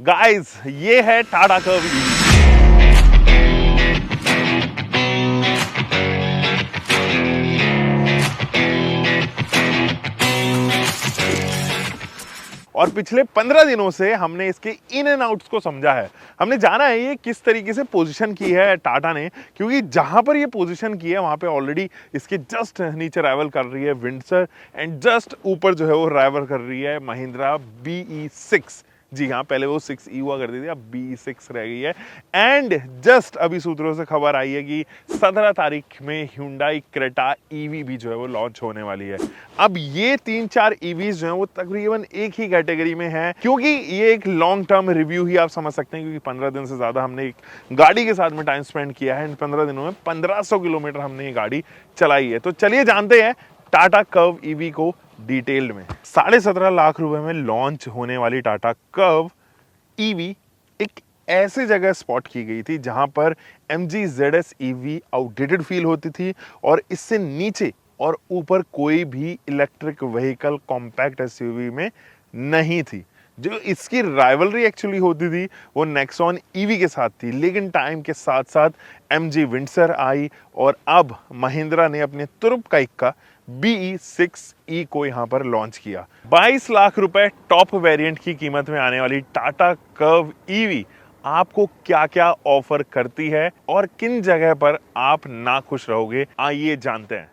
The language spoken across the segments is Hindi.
गाइस ये है टाटा कर्व ईवी। और पिछले 15 दिनों से हमने इसके इन एंड आउट्स को समझा है। हमने जाना है ये किस तरीके से पोजीशन की है टाटा ने, क्योंकि जहां पर ये पोजीशन की है वहां पे ऑलरेडी इसके जस्ट नीचे राइवल कर रही है विंडसर एंड जस्ट ऊपर जो है वो राइवल कर रही है महिंद्रा BE6। जी हाँ, पहले वो 6E हुआ करती थी, अब BE6 रह गई है। एंड जस्ट अभी सूत्रों से खबर आई है कि 17 तारीख में Hyundai क्रेटा EV भी जो है वो लॉन्च होने वाली है। अब ये 3-4 EVs जो हैं वो तकरीबन एक ही कैटेगरी में हैं, क्योंकि ये एक लॉन्ग टर्म रिव्यू ही आप समझ सकते हैं, क्योंकि 15 दिन से ज़्यादा हमने एक गाड़ी के साथ में टाइम स्पेंड किया है। इन 15 दिनों में 1500 किलोमीटर हमने ये गाड़ी चलाई है। तो चलिए जानते हैं टाटा कर्व EV को डिटेल्ड में। 17.5 लाख रुपए में लॉन्च होने वाली टाटा कर्व EV एक ऐसे जगह स्पॉट की गई थी जहां पर MG ZS EV outdated feel होती थी और इससे नीचे और ऊपर कोई भी इलेक्ट्रिक व्हीकल कॉम्पैक्ट SUV में नहीं थी। जो इसकी राइवलरी एक्चुअली होती थी वो नेक्सॉन EV के साथ थी, लेकिन टाइम के साथ साथ MG विंडसर आई और अब महिंद्रा ने अपने तुरुप का इक्का BE6E को यहां पर लॉन्च किया। 22 लाख रुपए टॉप वेरिएंट की कीमत में आने वाली टाटा कर्व EV आपको क्या क्या ऑफर करती है और किन जगह पर आप ना खुश रहोगे, आइए जानते हैं।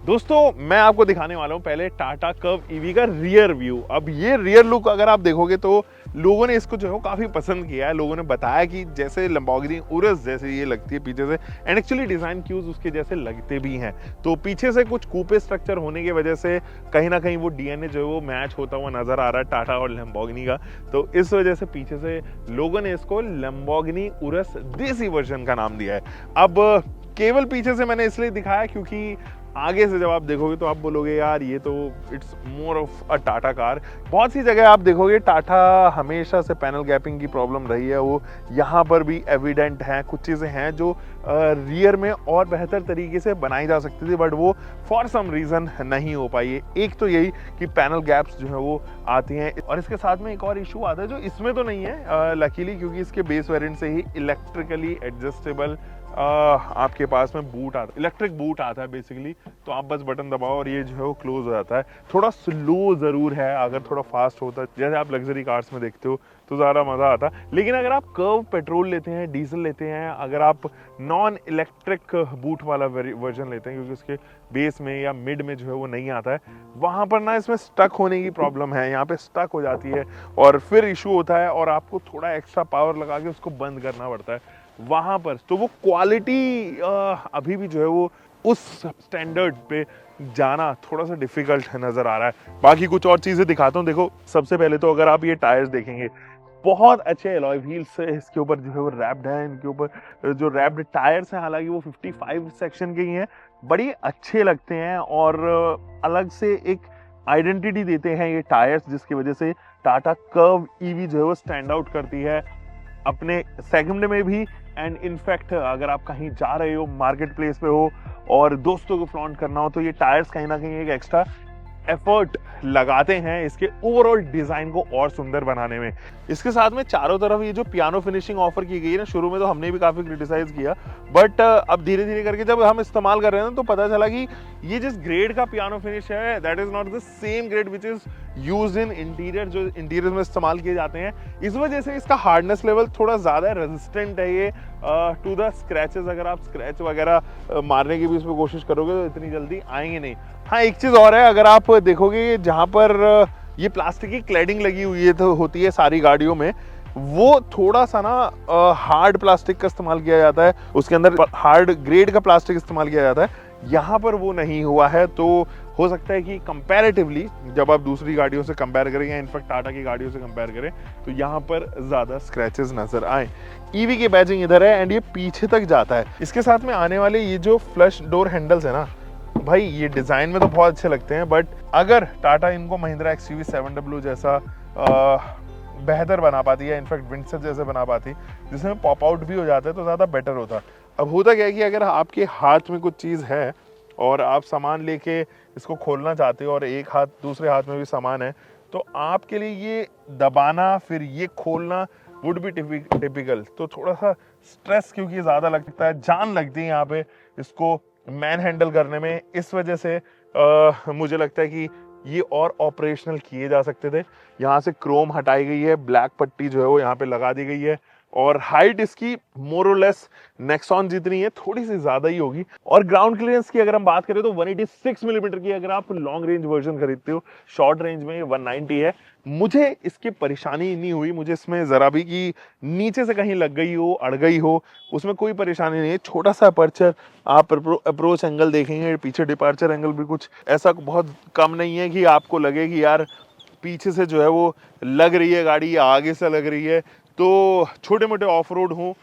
दोस्तों मैं आपको दिखाने वाला हूं पहले टाटा कर्व EV का रियर व्यू। अब ये रियर लुक अगर आप देखोगे तो लोगों ने इसको जो है काफी पसंद किया है। लोगों ने बताया कि जैसे लंबोर्गिनी उरस जैसे ये लगती है पीछे से, एंड एक्चुअली डिजाइन क्यूज उसके जैसे लगते भी हैं। तो पीछे से कुछ कूपे स्ट्रक्चर होने की वजह से कहीं ना कहीं वो DNA जो है वो मैच होता हुआ नजर आ रहा है टाटा और लंबोर्गिनी का। तो इस वजह से पीछे से लोगों ने इसको लंबोर्गिनी उरस देसी वर्जन का नाम दिया है। अब केवल पीछे से मैंने इसलिए दिखाया क्योंकि आगे से जब आप देखोगे तो आप बोलोगे यार ये तो it's more of a Tata car. बहुत सी जगह आप देखोगे टाटा हमेशा से पैनल गैपिंग की प्रॉब्लम रही है, वो यहाँ पर भी एविडेंट है। कुछ चीज़ें हैं जो रियर में और बेहतर तरीके से बनाई जा सकती थी, बट वो फॉर सम रीज़न नहीं हो पाई है। एक तो यही कि पैनल गैप्स जो है वो आती हैं, और इसके साथ में एक और इशू आता है जो इसमें तो नहीं है लकीली, क्योंकि इसके बेस वेरिएंट से ही इलेक्ट्रिकली एडजस्टेबल आपके पास में बूट आता है, इलेक्ट्रिक बूट आता है बेसिकली। तो आप बस बटन दबाओ और ये जो है वो क्लोज हो जाता है। थोड़ा स्लो ज़रूर है, अगर थोड़ा फास्ट होता जैसे आप लग्जरी कार्स में देखते हो तो ज़्यादा मज़ा आता। लेकिन अगर आप कर्व पेट्रोल लेते हैं, डीजल लेते हैं, अगर आप नॉन इलेक्ट्रिक बूट वाला वर्जन लेते हैं, क्योंकि उसके बेस में या मिड में जो है वो नहीं आता है, वहाँ पर ना इसमें स्टक होने की प्रॉब्लम है। यहाँ पे स्टक हो जाती है और फिर इशू होता है और आपको थोड़ा एक्स्ट्रा पावर लगा के उसको बंद करना पड़ता है वहां पर। तो वो क्वालिटी अभी भी जो है वो उस स्टैंडर्ड पे जाना थोड़ा सा डिफिकल्ट नजर आ रहा है। बाकी कुछ और चीजें दिखाता हूँ। देखो सबसे पहले तो अगर आप ये टायर्स देखेंगे, बहुत अच्छे एलॉय व्हील्स इसके ऊपर जो है वो रैप्ड है। इनके ऊपर जो रैप्ड टायर्स हैं, हालांकि वो 55 सेक्शन के ही हैं, बड़ी अच्छे लगते हैं और अलग से एक आइडेंटिटी देते हैं ये टायर्स, जिसकी वजह से टाटा कर्व EV जो है वो स्टैंड आउट करती है अपने सेगमेंट में भी। एंड इनफैक्ट अगर आप कहीं जा रहे हो, मार्केट प्लेस पे हो और दोस्तों को फ्लॉन्ट करना हो, तो ये टायर्स कहीं ना कहीं एक एक्स्ट्रा एफर्ट लगाते हैं इसके ओवरऑल डिजाइन को और सुंदर बनाने में। इसके साथ में चारों तरफ ये जो पियानो फिनिशिंग ऑफर की गई है ना, शुरू में तो हमने भी काफी क्रिटिसाइज किया, बट अब धीरे धीरे करके जब हम इस्तेमाल कर रहे हैं ना, तो पता चला कि ये जिस ग्रेड का पियानो फिनिश है that is not the same grade which is used in interior, जो इंटीरियर में इस्तेमाल किए जाते हैं। इस वजह से इसका हार्डनेस लेवल थोड़ा ज्यादा रेजिस्टेंट है ये टू द स्क्रैचेस। अगर आप स्क्रैच वगैरह मारने की भी इसमें कोशिश करोगे तो इतनी जल्दी आएंगे नहीं। हाँ, एक चीज और है, अगर आप देखोगे जहां पर ये प्लास्टिक की क्लैडिंग लगी हुई है तो होती है सारी गाड़ियों में, वो थोड़ा सा ना हार्ड प्लास्टिक का इस्तेमाल किया जाता है, उसके अंदर हार्ड ग्रेड का प्लास्टिक इस्तेमाल किया जाता है। यहाँ पर वो नहीं हुआ है, तो हो सकता है कि कंपैरेटिवली जब आप दूसरी गाड़ियों से कंपेयर करें या इनफैक्ट टाटा की गाड़ियों से कंपेयर करें तो यहाँ पर ज़्यादा स्क्रैचेस नजर आए। EV की बैजिंग इधर है एंड ये पीछे तक जाता है। इसके साथ में आने वाले ये जो फ्लश डोर हैंडल्स है ना भाई, ये डिज़ाइन में तो बहुत अच्छे लगते हैं, बट अगर टाटा इनको महिंद्रा XUV 7W जैसा बेहतर बना पाती है, इनफैक्ट विंडसर जैसे बना पाती, जिसमें पॉप आउट भी हो जाता है, तो ज़्यादा बेटर होता। अब होता क्या है कि अगर आपके हाथ में कुछ चीज़ है और आप सामान लेके इसको खोलना चाहते हो और एक हाथ दूसरे हाथ में भी सामान है, तो आपके लिए ये दबाना फिर ये खोलना वुड बी टिपिकल। तो थोड़ा सा स्ट्रेस क्योंकि ज़्यादा लगता है, जान लगती है यहाँ पे इसको मैन हैंडल करने में, इस वजह से मुझे लगता है कि ये और ऑपरेशनल किए जा सकते थे। यहाँ से क्रोम हटाई गई है, ब्लैक पट्टी जो है वो यहाँ पे लगा दी गई है और हाइट इसकी मोर और लेस नेक्सॉन जितनी है, थोड़ी सी ज्यादा ही होगी। और ग्राउंड क्लियरेंस की अगर हम बात करें तो 186 मिलीमीटर की अगर आप लॉन्ग रेंज वर्जन खरीदते हो, शॉर्ट रेंज में 190 है। मुझे इसकी परेशानी नहीं हुई, मुझे इसमें जरा भी कि नीचे से कहीं लग गई हो, अड़ गई हो, उसमें कोई परेशानी नहीं है। छोटा सा अपर्चर, आप अप्रोच एंगल देखेंगे, पीछे डिपार्चर एंगल भी कुछ ऐसा बहुत कम नहीं है कि आपको लगे कि यार पीछे से जो है वो लग रही है गाड़ी या आगे से लग रही है। तो छोटे मोटे ऑफ रोड हो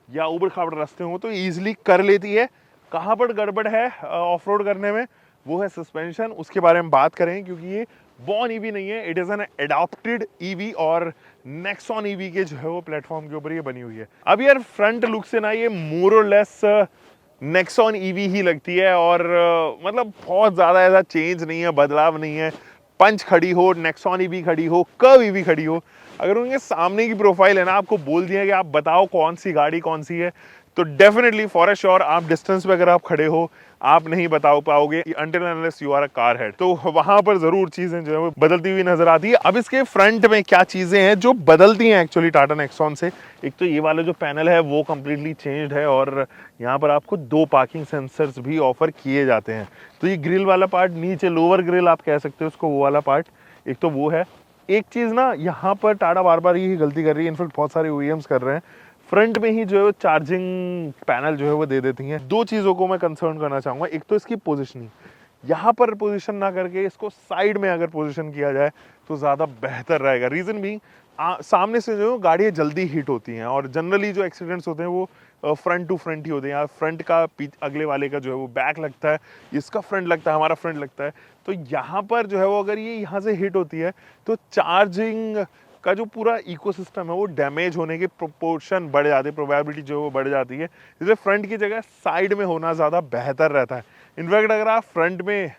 या उबड़ खाबड़ रास्ते हो तो ईजिली कर लेती है। कहाँ पर गड़बड़ है ऑफ रोड करने में, वो है सस्पेंशन। उसके बारे में बात करें क्योंकि ये बॉर्न ईवी नहीं है, it is an adopted EV और नेक्सॉन ईवी के जो है वो प्लेटफॉर्म के ऊपर ये बनी हुई है। अब यार फ्रंट लुक से ना ये मोर और लेस नेक्सॉन ईवी ही लगती है और मतलब बहुत ज़्यादा ऐसा चेंज नहीं है, बदलाव नहीं है। पंच खड़ी हो, नेक्सॉन ईवी खड़ी हो, कर्व ईवी खड़ी हो, अगर उनके सामने की प्रोफाइल है ना, आपको बोल दिया कि आप बताओ कौन सी गाड़ी कौन सी है, तो डेफिनेटली फॉर अ श्योर आप डिस्टेंस पे अगर आप खड़े हो आप नहीं बता पाओगे until unless you are a car head. तो वहां पर जरूर चीजें जो है वो बदलती हुई नजर आती है। अब इसके फ्रंट में क्या चीजें हैं जो बदलती हैं एक्चुअली टाटा नेक्सॉन से, एक तो ये वाला जो पैनल है वो कम्प्लीटली चेंज्ड है और यहाँ पर आपको 2 पार्किंग सेंसर्स भी ऑफर किए जाते हैं। तो ये ग्रिल वाला पार्ट, नीचे लोअर ग्रिल आप कह सकते हो उसको, वो वाला पार्ट एक तो वो है। एक चीज ना यहाँ पर टाटा बार बार यही गलती कर रही है, इनफैक्ट बहुत सारे ओईएम्स कर रहे हैं, फ्रंट में ही जो है वो चार्जिंग पैनल जो है वो दे देती हैं। 2 चीज़ों को मैं कंसर्न करना चाहूँगा, एक तो इसकी पोजीशनिंग, यहाँ पर पोजीशन ना करके इसको साइड में अगर पोजीशन किया जाए तो ज़्यादा बेहतर रहेगा। रीज़न भी सामने से जो गाड़ियाँ जल्दी हिट होती हैं और जनरली जो एक्सीडेंट्स होते हैं वो फ्रंट टू फ्रंट ही होते हैं। फ्रंट का अगले वाले का जो है वो बैक लगता है, इसका फ्रंट लगता है, हमारा फ्रंट लगता है। तो यहाँ पर जो है वो अगर ये यहाँ से हिट होती है तो चार्जिंग का जो पूरा इकोसिस्टम है वो डैमेज होने के प्रोपोर्शन बढ़ जाते हैं, प्रोबेबिलिटी जो है वो बढ़ जाती है। इसलिए फ्रंट की जगह साइड में होना ज़्यादा बेहतर रहता है। इनफैक्ट अगर आप फ्रंट में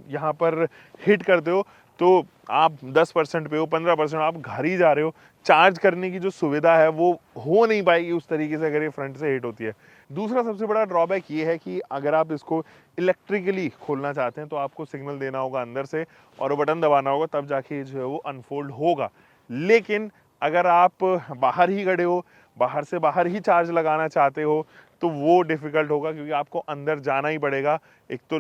यहाँ पर हिट करते हो तो आप 10% पे हो, 15% आप घर ही जा रहे हो, चार्ज करने की जो सुविधा है वो हो नहीं पाएगी उस तरीके से अगर ये फ्रंट से हिट होती है। दूसरा सबसे बड़ा ड्रॉबैक ये है कि अगर आप इसको इलेक्ट्रिकली खोलना चाहते हैं तो आपको सिग्नल देना होगा अंदर से और वो बटन दबाना होगा, तब जाके जो है वो अनफोल्ड होगा। लेकिन अगर आप बाहर ही खड़े हो, बाहर से बाहर ही चार्ज लगाना चाहते हो तो वो डिफ़िकल्ट होगा क्योंकि आपको अंदर जाना ही पड़ेगा, एक तो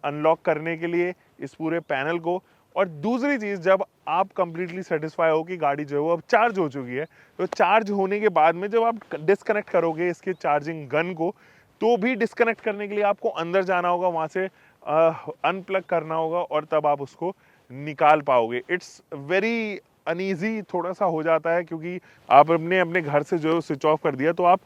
अनलॉक करने के लिए इस पूरे पैनल को, और दूसरी चीज़ जब आप कंप्लीटली सेटिस्फाई हो कि गाड़ी जो है वो अब चार्ज हो चुकी है, तो चार्ज होने के बाद में जब आप डिस्कनेक्ट करोगे इसके चार्जिंग गन को, तो भी डिस्कनेक्ट करने के लिए आपको अंदर जाना होगा, वहाँ से अनप्लग करना होगा और तब आप उसको निकाल पाओगे। इट्स वेरी अनईजी थोड़ा सा हो जाता है क्योंकि आप अपने घर से जो है स्विच ऑफ कर दिया तो आप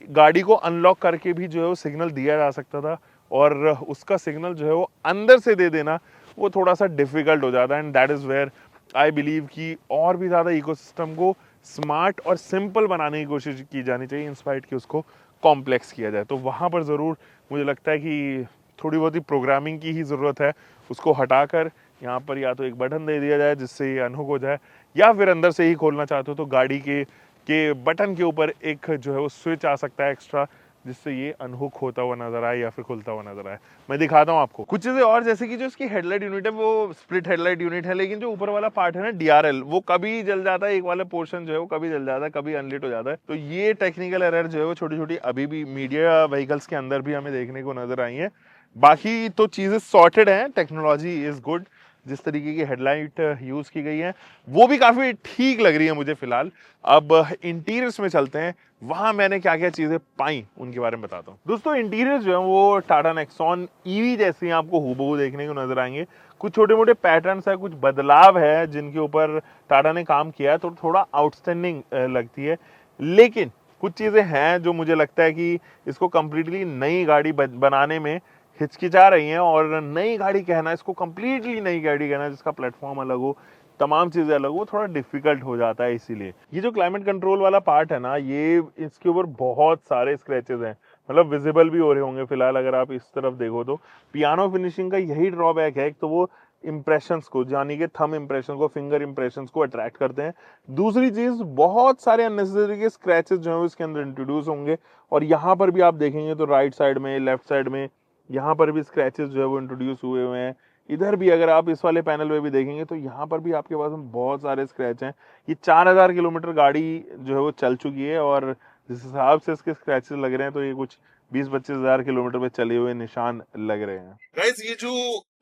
गाड़ी को अनलॉक करके भी जो है वो सिग्नल दिया जा सकता था और उसका सिग्नल जो है वो अंदर से दे देना वो थोड़ा सा डिफिकल्ट हो जाता है। And that is where I believe कि और भी ज़्यादा इकोसिस्टम को स्मार्ट और सिंपल बनाने की कोशिश की जानी चाहिए इंस्पाइट कि उसको कॉम्प्लेक्स किया जाए। तो वहाँ पर ज़रूर मुझे लगता है कि थोड़ी बहुत ही प्रोग्रामिंग की ही ज़रूरत है, उसको हटाकर यहाँ पर या तो एक बटन दे दिया जाए जिससे ये अनहुक हो जाए, या फिर अंदर से ही खोलना चाहते हो तो गाड़ी के बटन के ऊपर एक जो है वो स्विच आ सकता है एक्स्ट्रा, जिससे ये अनहुक होता हुआ नजर आए या फिर खुलता हुआ नजर आए। मैं दिखाता हूँ आपको कुछ चीज़ें और, जैसे कि जो इसकी हेडलाइट यूनिट है वो स्प्लिट हेडलाइट यूनिट है, लेकिन जो ऊपर वाला पार्ट है ना डीआरएल, वो कभी जल जाता है, एक वाला पोर्शन जो है वो कभी जल जाता है, कभी अनलिट हो जाता है। तो ये टेक्निकल एरर जो है वो छोटी छोटी अभी भी मीडिया व्हीकल्स के अंदर भी हमें देखने को नजर आई है। बाकी तो चीज़ें सॉर्टेड हैं, टेक्नोलॉजी इज़ गुड, जिस तरीके की हेडलाइट यूज़ की गई है वो भी काफ़ी ठीक लग रही है मुझे फ़िलहाल। अब इंटीरियर्स में चलते हैं, वहाँ मैंने क्या क्या चीज़ें पाई उनके बारे में बताता हूँ। दोस्तों इंटीरियर्स जो है वो टाटा नेक्सॉन ईवी जैसे आपको हूबहू देखने को नजर आएंगे। कुछ छोटे मोटे पैटर्न्स है, कुछ बदलाव है जिनके ऊपर टाटा ने काम किया है, तो थोड़ा आउटस्टैंडिंग लगती है। लेकिन कुछ चीज़ें हैं जो मुझे लगता है कि इसको कम्प्लीटली नई गाड़ी बनाने में हिचकिचा रही हैं, और नई गाड़ी कहना, इसको कम्प्लीटली नई गाड़ी कहना जिसका प्लेटफॉर्म अलग हो, तमाम चीज़ें अलग हो, थोड़ा डिफिकल्ट हो जाता है। इसीलिए ये जो क्लाइमेट कंट्रोल वाला पार्ट है ना, ये इसके ऊपर बहुत सारे स्क्रैचेस हैं, मतलब विजिबल भी हो रहे होंगे फिलहाल अगर आप इस तरफ देखो तो। पियानो फिनिशिंग का यही ड्रॉबैक है, एक तो वो इम्प्रेशंस को, यानी कि थंब इम्प्रेशन को, फिंगर इम्प्रेशंस को अट्रैक्ट करते हैं। दूसरी चीज, बहुत सारे अननेसेसरी के स्क्रैचेस जो है इसके अंदर इंट्रोड्यूस होंगे, और यहाँ पर भी आप देखेंगे तो राइट साइड में, लेफ्ट साइड में, यहाँ पर भी स्क्रैचेस जो है वो इंट्रोड्यूस हुए हैं। इधर भी अगर आप इस वाले पैनल में भी देखेंगे तो यहाँ पर भी आपके पास में बहुत सारे स्क्रैच हैं। ये 4000 किलोमीटर गाड़ी जो है वो चल चुकी है, और जिस हिसाब से इसके स्क्रैचेस लग रहे हैं तो ये कुछ 20-25 हजार किलोमीटर पे चले हुए निशान लग रहे हैं। गाइस, ये जो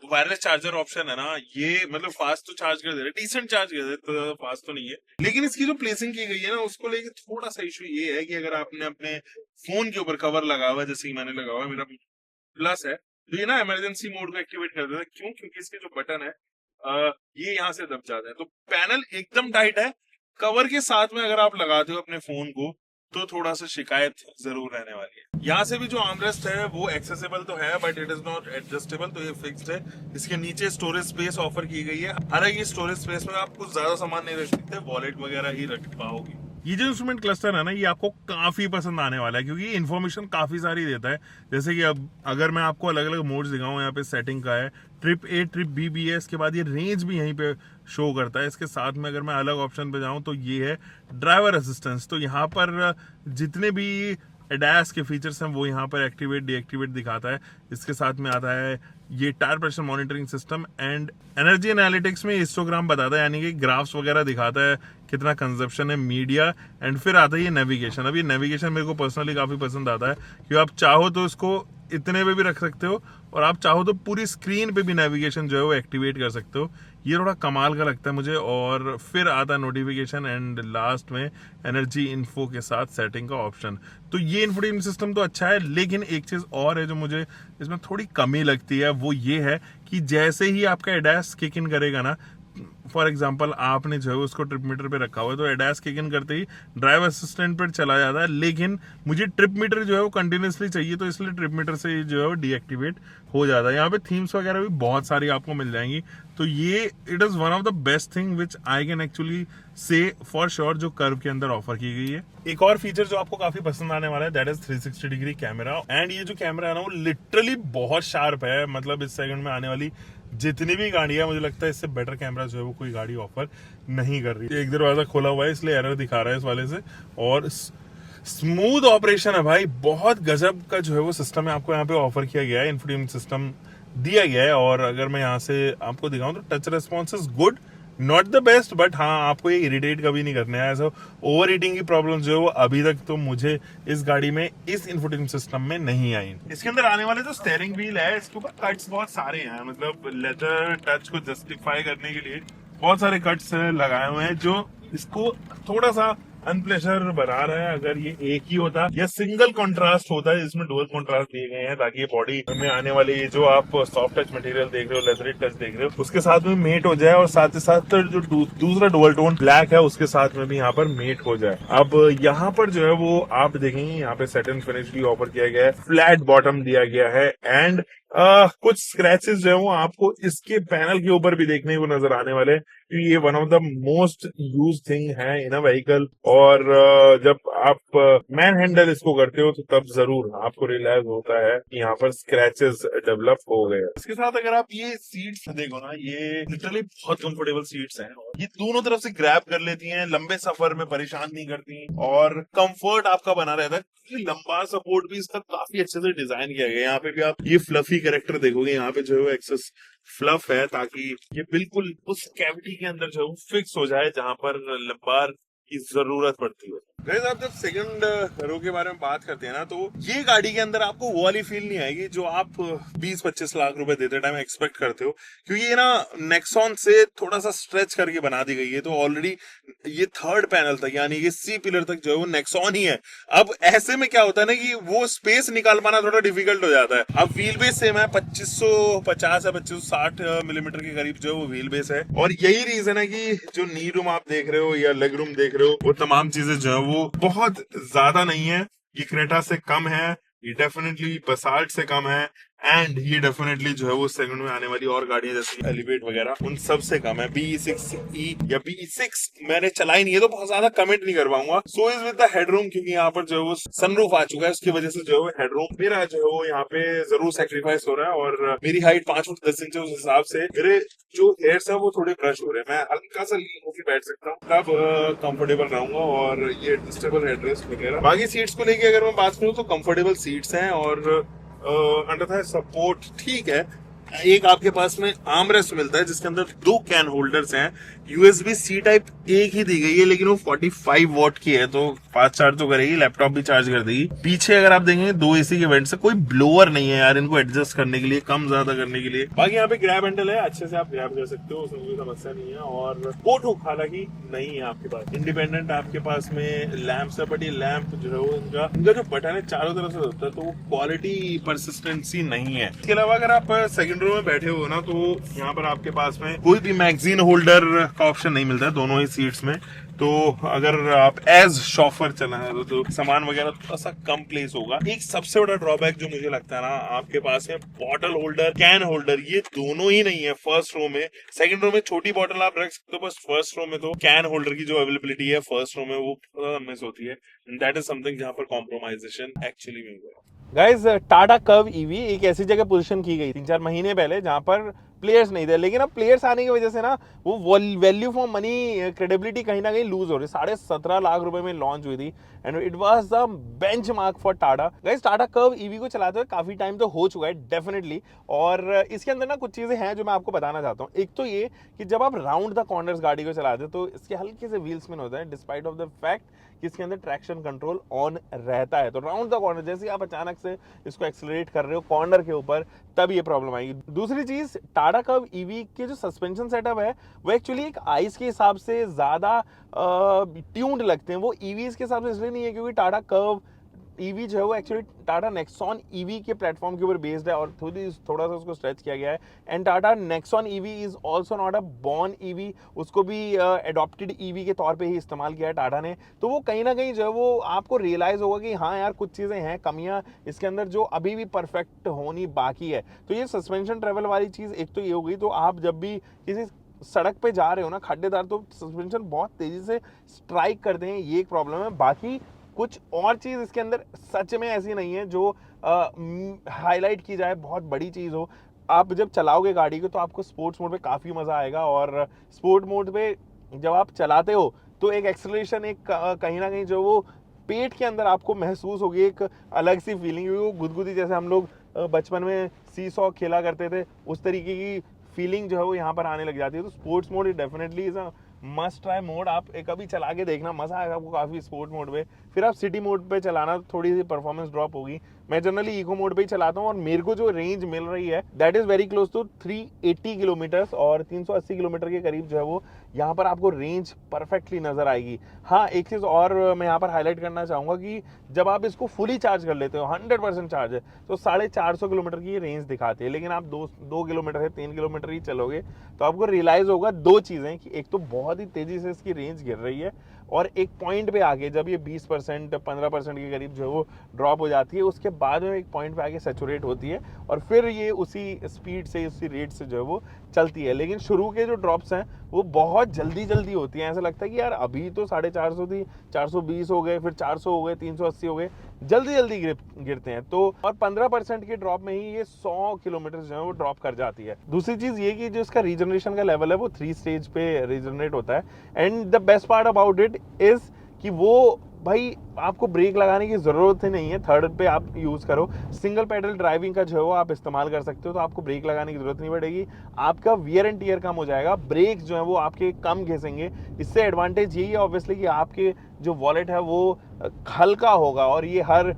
वायरलेस चार्जर ऑप्शन है ना, ये मतलब फास्ट तो चार्ज कर दे रहा है, डिसेंट चार्ज कर दे रहा है, तो ज्यादा फास्ट तो नहीं है, लेकिन इसकी जो प्लेसिंग की गई है ना उसको लेके थोड़ा सा इशू ये है कि अगर आपने अपने फोन के ऊपर कवर लगा हुआ है, जैसे कि मैंने लगा हुआ है, मेरा प्लस है, तो ये ना इमरजेंसी मोड को एक्टिवेट कर देता है। क्यों? क्योंकि इसके जो बटन है ये यहाँ से दब जाते हैं, तो पैनल एकदम टाइट है। कवर के साथ में अगर आप लगाते हो अपने फोन को तो थोड़ा सा शिकायत जरूर रहने वाली है। यहाँ से भी जो आर्मरेस्ट है वो एक्सेसिबल तो है, but it is not adjustable, तो ये फिक्स्ड है। इसके नीचे स्टोरेज स्पेस ऑफर की गई है, हालांकि स्टोरेज स्पेस में आप कुछ ज्यादा सामान नहीं रख सकते, वॉलेट वगैरह ही रख पाओगे। ये जो इंस्ट्रूमेंट क्लस्टर है ना, ये आपको काफी पसंद आने वाला है, क्योंकि ये इन्फॉर्मेशन काफी सारी देता है। जैसे कि अब अगर मैं आपको अलग अलग मोड्स दिखाऊं, यहाँ पे सेटिंग का है, ट्रिप ए ट्रिप बी भी है, इसके बाद ये रेंज भी यहीं पे शो करता है। इसके साथ में अगर मैं अलग ऑप्शन पे जाऊं तो ये है ड्राइवर असिस्टेंस, तो यहाँ पर जितने भी एडास के फीचर्स हैं वो यहाँ पर एक्टिवेट डीएक्टिवेट दिखाता है। इसके साथ में आता है ये tyre pressure monitoring system and energy analytics में हिस्टोग्राम बताता है, यानी कि ग्राफ्स वगैरह दिखाता है कितना कंजप्शन है मीडिया। एंड फिर आता है ये नेविगेशन। अब ये नेविगेशन मेरे को पर्सनली काफी पसंद आता है, क्योंकि आप चाहो तो इसको इतने पे भी रख सकते हो, और आप चाहो तो पूरी स्क्रीन पे भी नेविगेशन जो है वो एक्टिवेट कर सकते हो। ये थोड़ा कमाल का लगता है मुझे। और फिर आता है नोटिफिकेशन एंड लास्ट में एनर्जी इन्फो के साथ सेटिंग का ऑप्शन। तो ये इंफोटेनमेंट सिस्टम तो अच्छा है, लेकिन एक चीज और है जो मुझे इसमें थोड़ी कमी लगती है, वो ये है कि जैसे ही आपका एडास किक इन करेगा ना, फॉर एग्जाम्पल आपने जो है उसको ट्रिप मीटर पे रखा हुआ है, तो एडास किक इन करते ही ड्राइव असिस्टेंट पर चला जाता है, लेकिन मुझे ट्रिप मीटर जो है वो कंटिन्यूसली चाहिए, तो इसलिए ट्रिप मीटर से जो है वो डीएक्टिवेट हो जाता है। यहाँ पे थीम्स वगैरह भी बहुत सारी आपको मिल जाएंगी, तो ये it is one of the best thing which I can actually से फॉर श्योर जो कर्व के अंदर ऑफर की गई है। एक और फीचर जो आपको काफी पसंद आने वाला है, that is 360 degree camera. And ये जो कैमरा है ना, वो लिटरली बहुत शार्प है। मतलब इस सेगमेंट में आने वाली जितनी भी गाड़ियां, मुझे लगता है इससे बेटर कैमरा जो है वो कोई गाड़ी ऑफर नहीं कर रही। एक दरवाजा खोला हुआ है इसलिए एरर दिखा रहा है इस वाले से, और स्मूथ ऑपरेशन है भाई, बहुत गजब का जो है वो सिस्टम है आपको यहाँ पे ऑफर किया गया है, इंफोटेनमेंट सिस्टम दिया गया है। और अगर मैं यहाँ से आपको दिखाऊं तो touch response is good, not the best, but हाँ आपको ये इरिटेट कभी नहीं करने है। ऐसा ओवर हीटिंग की प्रॉब्लम जो है वो अभी तक तो मुझे इस गाड़ी में इस इंफोटेनमेंट सिस्टम में नहीं आई। इसके अंदर आने वाले जो स्टीयरिंग व्हील है, इसके ऊपर कट्स बहुत सारे हैं, मतलब लेदर टच को जस्टिफाई करने के लिए बहुत सारे कट्स लगाए हुए हैं, जो इसको थोड़ा सा अनप्लेजर बना रहा है। अगर ये एक ही होता या सिंगल कॉन्ट्रास्ट होता है, इसमें डुअल कॉन्ट्रास्ट दिए गए हैं ताकि ये बॉडी में आने वाले ये जो आप सॉफ्ट टच मटेरियल देख रहे हो, लेदरी टच देख रहे हो, उसके साथ में मेट हो जाए, और साथ ही साथ जो दूसरा डुअल टोन ब्लैक है उसके साथ में भी यहाँ पर मेट हो जाए। अब यहाँ पर जो है वो आप देखेंगे यहाँ पे सेट एंड फिनिश भी ऑफर किया गया है, फ्लैट बॉटम दिया गया है, एंड कुछ स्क्रैचेस जो है वो आपको इसके पैनल के ऊपर भी देखने को नजर आने वाले, क्योंकि ये one of the most use thing है इन अ व्हीकल। और जब आप मैन हैंडल इसको करते हो तो तब जरूर आपको रियलाइज होता है कि यहाँ पर स्क्रैचेस डेवलप हो गए। इसके साथ अगर आप ये सीट्स देखो ना, ये लिटरली बहुत कंफर्टेबल सीट्स हैं, ये दोनों तरफ से ग्रैब कर लेती हैं, लंबे सफर में परेशान नहीं करती, और कंफर्ट आपका बना रहता है। लंबा सपोर्ट भी इसका काफी अच्छे से डिजाइन किया गया है। यहाँ पे भी आप ये फ्लफी कैरेक्टर देखोगे, यहाँ पे जो है वो एक्सेस फ्लफ है, ताकि ये बिल्कुल उस कैविटी के अंदर जो है फिक्स हो जाए जहां पर लंबार की जरूरत पड़ती है। गाइस, आप जब सेकंड रो के बारे में बात करते हैं ना, तो ये गाड़ी के अंदर आपको वो वाली फील नहीं आएगी जो आप 20-25 लाख रुपए देते टाइम एक्सपेक्ट करते हो, क्योंकि ये ना नेक्सॉन से थोड़ा सा स्ट्रेच करके बना दी गई है। तो ऑलरेडी ये थर्ड पैनल तक, यानी कि सी पिलर तक जो है वो नेक्सॉन ही है। अब ऐसे में क्या होता है ना कि वो स्पेस निकाल पाना थोड़ा डिफिकल्ट हो जाता है। अब व्हील बेस सेम है, 2550 या 2560 मिलीमीटर के करीब जो है वो व्हील बेस है, और यही रीजन है कि जो नी रूम आप देख रहे हो या लेग रूम देख रहे हो, वो तमाम चीजें जो है वो बहुत ज्यादा नहीं है। ये क्रेटा से कम है, ये डेफिनेटली बसाल्ट से कम है, एंड ये डेफिनेटली जो है वो सेगमेंट में आने वाली और गाड़ियां जैसे एलिवेट वगैरह उन सब से कम है। BE6E या BE6 मैंने चलाई नहीं है तो बहुत ज्यादा कमेंट नहीं कर पाऊंगा। So is with the headroom, क्योंकि यहाँ पर जो है वो सनरूफ आ चुका है, उसकी वजह से जो है वो हेडरूम मेरा जो है वो यहाँ पे जरूर सेक्रीफाइस हो रहा है। और मेरी हाइट 5 फुट 10 इंच है, उस हिसाब से मेरे जो हेयर्स है वो थोड़े ब्रश हो रहे हैं। मैं हल्का सा लीन होकर बैठ सकता हूँ, तब कंफर्टेबल रहूंगा। और ये एडजस्टेबल हेडरेस्ट वगैरह। बाकी सीट्स को लेके अगर मैं बात करूँ तो कंफर्टेबल सीट्स हैं और अंडर सपोर्ट ठीक है। एक आपके पास में आर्मरेस्ट मिलता है जिसके अंदर 2 कैन होल्डर्स हैं। USB-C टाइप एक ही दी गई है, लेकिन वो 45 वॉट की है, तो फास्ट चार्ज तो करेगी, लैपटॉप भी चार्ज कर देगी। पीछे अगर आप देखेंगे 2 AC के वेंट से, कोई ब्लोअर नहीं है यार इनको एडजस्ट करने के लिए, कम ज्यादा करने के लिए। बाकी यहाँ पे ग्रैब हैंडल है, अच्छे से आप ग्रैब कर सकते हो, उसमें कोई समस्या नहीं है। और कोट हुक हालांकि नहीं है आपके पास। इंडिपेंडेंट आपके पास में लैंप है, बट ये लैंप जो है वो इनका जो बटन है चारों तरफ से होता है, तो वो क्वालिटी परसिस्टेंसी नहीं है। इसके अलावा अगर आप सेकंड रो में बैठे हो ना, तो यहाँ पर आपके पास में कोई भी मैगजीन होल्डर का ऑप्शन नहीं मिलता है दोनों ही सीट्स में। तो अगर आप एज शॉफर चला है तो सामान वगैरह थोड़ा सा कम प्लेस होगा। एक सबसे बड़ा ड्रॉबैक जो मुझे लगता है ना, आपके पास है बॉटल होल्डर, कैन होल्डर, ये दोनों ही नहीं है फर्स्ट रो में। सेकंड रो में छोटी बॉटल आप रख सकते हो, बस फर्स्ट रो में तो कैन होल्डर की जो अवेलेबिलिटी है फर्स्ट रो में वो थोड़ा मिस होती है। दैट इज समथिंग जहां पर कॉम्प्रोमाइजेशन एक्चुअली में हुआ। गाइस, टाटा कर्व ईवी एक ऐसी जगह पोजीशन की गई 3-4 महीने पहले जहां पर प्लेयर्स नहीं थे, लेकिन अब प्लेयर्स आने की वजह से ना वो वैल्यू फॉर मनी क्रेडिबिलिटी कहीं ना कहीं लूज हो रही है। 17.5 लाख रुपए में लॉन्च हुई थी and it was the benchmark for Tata. Guys, Tata Curvv EV को चलाते हुए काफी टाइम तो हो चुका है डेफिनेटली, और इसके अंदर ना कुछ चीजें हैं जो मैं आपको बताना चाहता हूँ। एक तो ये कि जब आप राउंड द कॉर्नर्स गाड़ी को चलाते हो तो इसके हल्के से व्हील स्पिन होता है, डिस्पाइट ऑफ द फैक्ट कि इसके अंदर ट्रैक्शन कंट्रोल ऑन रहता है। तो राउंड द कॉर्नर जैसे आप अचानक से इसको एक्सेलरेट कर रहे हो कॉर्नर के ऊपर, तब ये प्रॉब्लम आएगी। दूसरी चीज, टाटा कर्व ईवी के जो सस्पेंशन सेटअप है वो एक्चुअली एक आइस के हिसाब से ज्यादा ट्यून्ड लगते हैं। वो ईवीज के हिसाब से इसलिए नहीं है क्योंकि टाटा कर्व ईवी जो है वो एक्चुअली टाटा नेक्सॉन ईवी के प्लेटफॉर्म के ऊपर बेस्ड है और थोड़ा सा उसको स्ट्रेच किया गया है। And Tata Nexon EV is also not a born EV, उसको भी एडॉप्टेड ईवी के तौर पे ही इस्तेमाल किया है टाटा ने। तो वो कहीं ना कहीं जो है वो आपको रियलाइज होगा कि हाँ यार, कुछ चीज़ें हैं, कमियां इसके अंदर जो अभी भी परफेक्ट होनी बाकी है। तो ये सस्पेंशन ट्रेवल वाली चीज़ एक तो ये हो गई। तो आप जब भी किसी सड़क पे जा रहे हो ना खड्डेदार, तो सस्पेंशन बहुत तेजी से स्ट्राइक करते हैं, ये एक प्रॉब्लम है। बाकी कुछ और चीज इसके अंदर सच में ऐसी नहीं है जो हाईलाइट की जाए, बहुत बड़ी चीज हो। आप जब चलाओगे गाड़ी को तो आपको स्पोर्ट्स मोड पे काफी मजा आएगा, और स्पोर्ट मोड पे जब आप चलाते हो तो एक एक्सेलरेशन, एक कहीं ना कहीं जो वो पेट के अंदर आपको महसूस होगी, एक अलग सी फीलिंग, वो गुदगुदी जैसे हम लोग बचपन में सी-सॉ खेला करते थे, उस तरीके की फीलिंग जो है वो यहाँ पर आने लग जाती है। तो sports mode definitely is a must try mode. आप कभी चला के देखना, मजा आएगा आपको काफी स्पोर्ट मोड पे। फिर आप सिटी मोड पे चलाना, थोड़ी सी परफॉर्मेंस ड्रॉप होगी। मैं जनरली इको मोड पे ही चलाता हूँ और मेरे को जो रेंज मिल रही है that is very close to 380 kilometre और 380 किलोमीटर के करीब जो है वो यहाँ पर आपको रेंज परफेक्टली नजर आएगी। हाँ, एक चीज और मैं यहाँ पर हाईलाइट करना चाहूंगा कि जब आप इसको फुली चार्ज कर लेते हो, 100% चार्ज है, तो 450 किलोमीटर की रेंज दिखाती है। लेकिन आप 2 किलोमीटर है 3 किलोमीटर ही चलोगे तो आपको रियलाइज होगा दो चीजें, कि एक तो बहुत ही तेजी से इसकी रेंज गिर रही है, और एक पॉइंट पे आगे जब ये 20% 15% के करीब जो है वो ड्रॉप हो जाती है, उसके बाद में एक पॉइंट पे आगे सैचुरेट होती है और फिर ये उसी स्पीड से, उसी रेट से जो है वो चलती है। लेकिन शुरू के जो ड्रॉप्स हैं वो बहुत जल्दी जल्दी होती हैं। ऐसा लगता है कि यार अभी तो 450 थी, 420 हो गए, फिर 400 हो गए, 380 हो गए, जल्दी जल्दी गिरते हैं। तो और 15% के ड्रॉप में ही ये 100 किलोमीटर जो है वो ड्रॉप कर जाती है। दूसरी चीज ये कि जो इसका रीजनरेशन का लेवल है वो 3 स्टेज पे रीजनरेट होता है। And the best part about it is कि वो भाई आपको ब्रेक लगाने की जरूरत ही नहीं है, थर्ड पे आप यूज करो, सिंगल पेडल ड्राइविंग का जो है वो आप इस्तेमाल कर सकते हो, तो आपको ब्रेक लगाने की जरूरत नहीं पड़ेगी। आपका वियर एंड टीयर कम हो जाएगा, ब्रेक जो है वो आपके कम घिसेंगे। इससे एडवांटेज यही है ऑब्वियसली कि आपके जो वॉलेट है वो हल्का होगा, और ये हर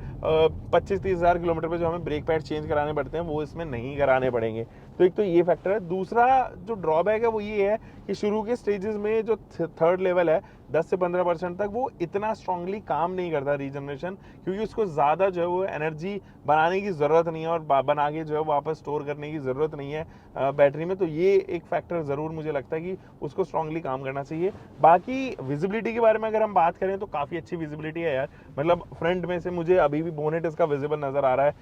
25-30 हज़ार किलोमीटर पे जो हमें ब्रेक पैड चेंज कराने पड़ते हैं वो इसमें नहीं कराने पड़ेंगे। तो एक तो ये फैक्टर है। दूसरा जो ड्रॉबैक है वो ये है कि शुरू के स्टेजेस में जो थर्ड लेवल है 10 से 15% तक वो इतना स्ट्रांगली काम नहीं करता रीजनरेशन, क्योंकि उसको ज़्यादा जो है वो एनर्जी बनाने की ज़रूरत नहीं है और बना के जो है वापस स्टोर करने की ज़रूरत नहीं है बैटरी में। तो ये एक फैक्टर ज़रूर मुझे लगता है कि उसको स्ट्रांगली काम करना चाहिए। बाकी विजिबिलिटी के बारे में अगर हम बात करें तो काफ़ी अच्छी विजिबिलिटी है यार, मतलब फ्रंट में से मुझे अभी भी बोनेट इसका विजिबल नज़र आ रहा है।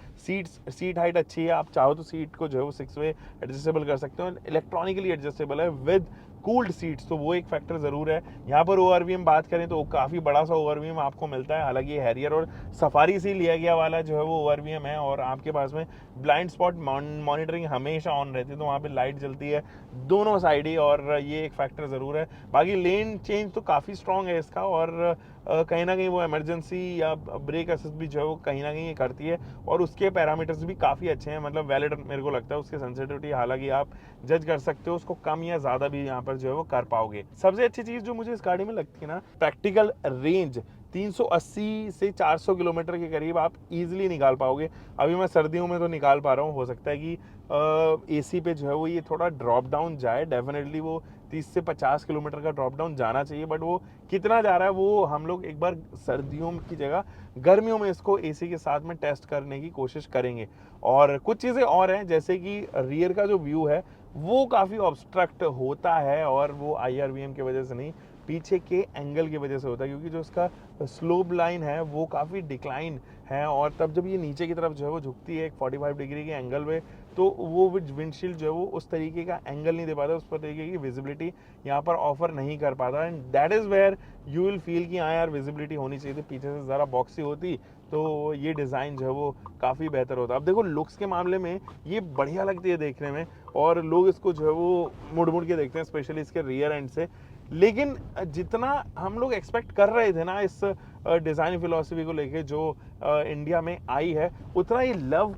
सीट हाइट अच्छी है, आप चाहो तो सीट को जो है वो 6 वे एडजस्टेबल कर सकते हो, इलेक्ट्रॉनिकली एडजस्टेबल है विद कूल्ड सीट्स, तो वो एक फैक्टर ज़रूर है। यहाँ पर ओआरवीएम बात करें तो काफ़ी बड़ा सा ओआरवीएम आपको मिलता है, हालांकि हैरियर और सफारी से लिया गया वाला जो है वो ओआरवीएम है, और आपके पास में ब्लाइंड स्पॉट मॉनिटरिंग हमेशा ऑन रहती है, तो वहाँ पे लाइट जलती है दोनों साइड ही, और ये एक फैक्टर ज़रूर है। बाकी लेन चेंज तो काफ़ी स्ट्रॉन्ग है इसका, और कहीं ना कहीं वो इमरजेंसी या ब्रेक असिस्ट भी जो है वो कहीं ना कहीं ये करती है, और उसके पैरामीटर्स भी काफ़ी अच्छे हैं, मतलब वैलिड मेरे को लगता है उसकी सेंसिटिविटी, हालांकि आप जज कर सकते हो उसको कम या ज़्यादा भी यहाँ पर जो है वो कर पाओगे। सबसे अच्छी चीज़ जो मुझे इस गाड़ी में लगती है ना, प्रैक्टिकल रेंज 380 से 400 किलोमीटर के करीब आप इजीली निकाल पाओगे। अभी मैं सर्दियों में तो निकाल पा रहा हूँ, हो सकता है कि एसी पे जो है वो ये थोड़ा ड्रॉप डाउन जाए, डेफिनेटली वो 30 से 50 किलोमीटर का ड्रॉप डाउन जाना चाहिए, बट वो कितना जा रहा है वो हम लोग एक बार सर्दियों की जगह गर्मियों में इसको एसी के साथ में टेस्ट करने की कोशिश करेंगे। और कुछ चीज़ें और हैं, जैसे कि रियर का जो व्यू है वो काफ़ी ऑब्स्ट्रक्ट होता है, और वो IRVM की वजह से नहीं, पीछे के एंगल की वजह से होता है, क्योंकि जो इसका स्लोप लाइन है वो काफ़ी डिक्लाइन है, और तब जब ये नीचे की तरफ जो है वो झुकती है एक 45 डिग्री के एंगल में, तो वो विंडशील्ड जो है वो उस तरीके का एंगल नहीं दे पाता, उस तरीके की विजिबिलिटी यहाँ पर ऑफर नहीं कर पाता, and that is where you will feel कि हाँ यार विजिबिलिटी होनी चाहिए थी, पीछे से ज़रा बॉक्सी होती तो ये डिज़ाइन जो है वो काफ़ी बेहतर होता। अब देखो लुक्स के मामले में ये बढ़िया लगती है देखने में, और लोग इसको जो है वो मुड़ मुड़ के देखते हैं, स्पेशली इसके रियर एंड से, लेकिन जितना हम लोग एक्सपेक्ट कर रहे थे ना इस डिज़ाइन फिलॉसफी को लेके जो इंडिया में आई है, उतना ही लव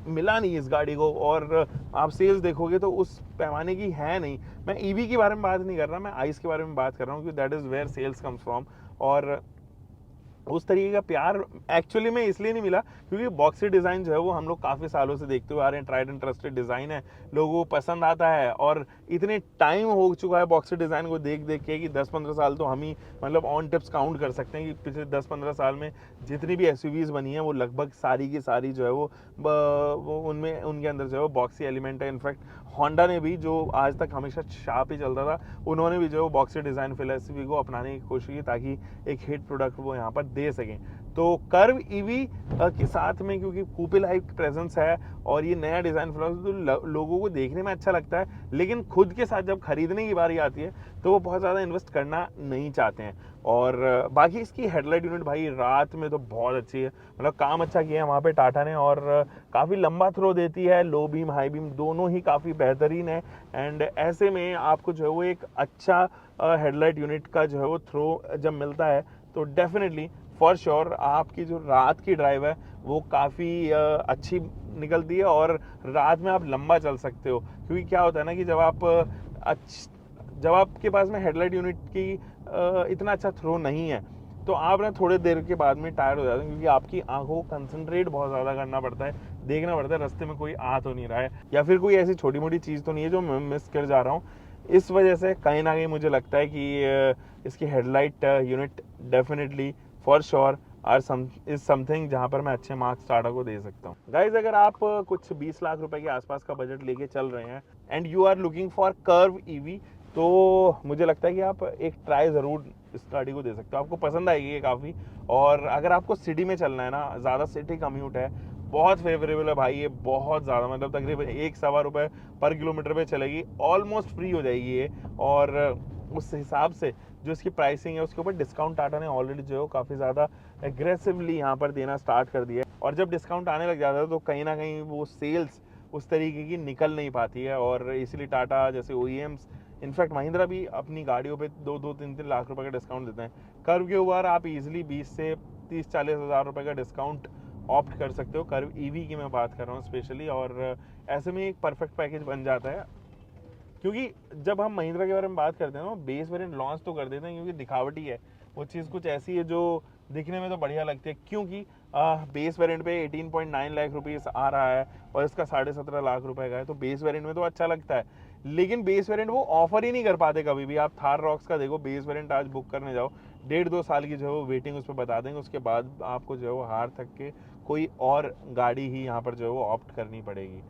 मिला नहीं इस गाड़ी को, और आप सेल्स देखोगे तो उस पैमाने की है नहीं। मैं ईवी के बारे में बात नहीं कर रहा, मैं आइस के बारे में बात कर रहा हूँ, क्योंकि that is where sales comes from, और उस तरीके का प्यार एक्चुअली में इसलिए नहीं मिला क्योंकि बॉक्सी डिज़ाइन जो है वो हम लोग काफ़ी सालों से देखते हुए आ रहे हैं, ट्राइड एंड ट्रस्टेड डिज़ाइन है, लोगों को पसंद आता है, और इतने टाइम हो चुका है बॉक्सी डिज़ाइन को देख देख के कि 10-15 साल तो हम ही मतलब ऑन टिप्स काउंट कर सकते हैं कि पिछले 10-15 साल में जितनी भी SUVs बनी है वो लगभग सारी की सारी जो है वो उनमें उनके अंदर जो है वो बॉक्सी एलिमेंट है। इनफैक्ट होंडा ने भी, जो आज तक हमेशा शार्प ही चलता था, उन्होंने भी जो है बॉक्सी डिज़ाइन फिलॉसफी को अपनाने की कोशिश की ताकि एक हिट प्रोडक्ट वो यहाँ पर दे सकें। तो कर्व ईवी के साथ में क्योंकि कूपे लाइक प्रेजेंस है और ये नया डिज़ाइन फिलॉसफी, तो लोगों को देखने में अच्छा लगता है, लेकिन खुद के साथ जब खरीदने की बारी आती है तो वो बहुत ज़्यादा इन्वेस्ट करना नहीं चाहते हैं। और बाकी इसकी हेडलाइट यूनिट भाई रात में तो बहुत अच्छी है, मतलब काम अच्छा किया है वहाँ पे टाटा ने, और काफ़ी लंबा थ्रो देती है, लो बीम हाई बीम दोनों ही काफ़ी बेहतरीन है, एंड ऐसे में आपको जो है वो एक अच्छा हेडलाइट यूनिट का जो है वो थ्रो जब मिलता है तो डेफिनेटली फॉर श्योर आपकी जो रात की ड्राइव है वो काफ़ी अच्छी निकलती है, और रात में आप लंबा चल सकते हो। क्योंकि क्या होता है ना कि जब आपके पास में हेडलाइट यूनिट की इतना अच्छा थ्रो नहीं है तो आप ना थोड़े देर के बाद में टायर्ड हो जाते हैं, क्योंकि आपकी आंखों को कंसंट्रेट बहुत ज़्यादा करना पड़ता है, देखना पड़ता है रास्ते में कोई आ तो नहीं रहा है या फिर कोई ऐसी छोटी मोटी चीज़ तो नहीं है जो मैं मिस कर जा रहा हूँ। इस वजह से कहीं ना कहीं मुझे लगता है कि इसकी headlight unit definitely for sure is something जहाँ पर मैं अच्छे मार्क्स टाटा को दे सकता हूँ। गाइज अगर आप कुछ 20 लाख रुपए के आसपास का बजट लेके चल रहे हैं and you are looking for Curvv EV, तो मुझे लगता है कि आप एक ट्राई ज़रूर इस गाड़ी को दे सकते हो, आपको पसंद आएगी ये काफ़ी। और अगर आपको सिटी में चलना है ना, ज़्यादा सिटी कम्यूट है, बहुत फेवरेबल है भाई ये, बहुत ज़्यादा, मतलब तकरीबन 1-1.25 रुपये पर किलोमीटर पे चलेगी, ऑलमोस्ट फ्री हो जाएगी ये। और उस हिसाब से जो इसकी प्राइसिंग है उसके ऊपर डिस्काउंट टाटा ने ऑलरेडी जो है काफ़ी ज़्यादा एग्रेसिवली यहाँ पर देना स्टार्ट कर दिया है, और जब डिस्काउंट आने लग जाता है तो कहीं ना कहीं वो सेल्स उस तरीके की निकल नहीं पाती है, और इसीलिए टाटा जैसे OEMs, इनफैक्ट महिंद्रा भी अपनी गाड़ियों पे 2-3 लाख रुपए का डिस्काउंट देते हैं। कर्व के ऊपर आप इजीली 20 से 30-40 हज़ार रुपये का डिस्काउंट ऑप्ट कर सकते हो, कर्व ईवी की मैं बात कर रहा हूँ स्पेशली, और ऐसे में एक परफेक्ट पैकेज बन जाता है। क्योंकि जब हम महिंद्रा के बारे में बात करते हैं ना, बेस वेरिएंट लॉन्च तो कर देते हैं क्योंकि दिखावटी है, वो चीज़ कुछ ऐसी है जो दिखने में तो बढ़िया लगती है, क्योंकि बेस वेरिएंट पे 18.9 लाख रुपीस आ रहा है और इसका 17.5 लाख रुपए का है, तो बेस वेरिएंट में तो अच्छा लगता है। लेकिन बेस वेरिएंट वो ऑफर ही नहीं कर पाते कभी भी। आप थार रॉक्स का देखो, बेस वेरिएंट आज बुक करने जाओ, 1.5-2 साल की जो है वो वेटिंग उस पर बता देंगे, उसके बाद आपको जो है वो हार थक के कोई और गाड़ी ही यहाँ पर जो है वो ऑप्ट करनी पड़ेगी।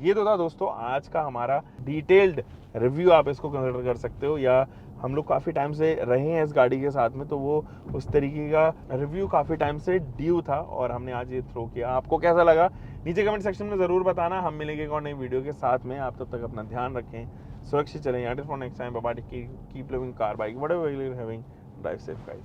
ये तो था दोस्तों आज का हमारा डिटेल्ड रिव्यू, आप इसको कंसिडर कर सकते हो, या हम लोग काफ़ी टाइम से रहे हैं इस गाड़ी के साथ में, तो वो उस तरीके का रिव्यू काफ़ी टाइम से ड्यू था और हमने आज ये थ्रो किया। आपको कैसा लगा नीचे कमेंट सेक्शन में ज़रूर बताना। हम मिलेंगे एक और नई वीडियो के साथ में। आप तब तक अपना ध्यान रखें, सुरक्षित चलें। For next time, bye bye, keep living car bike whatever you are having, drive safe guys.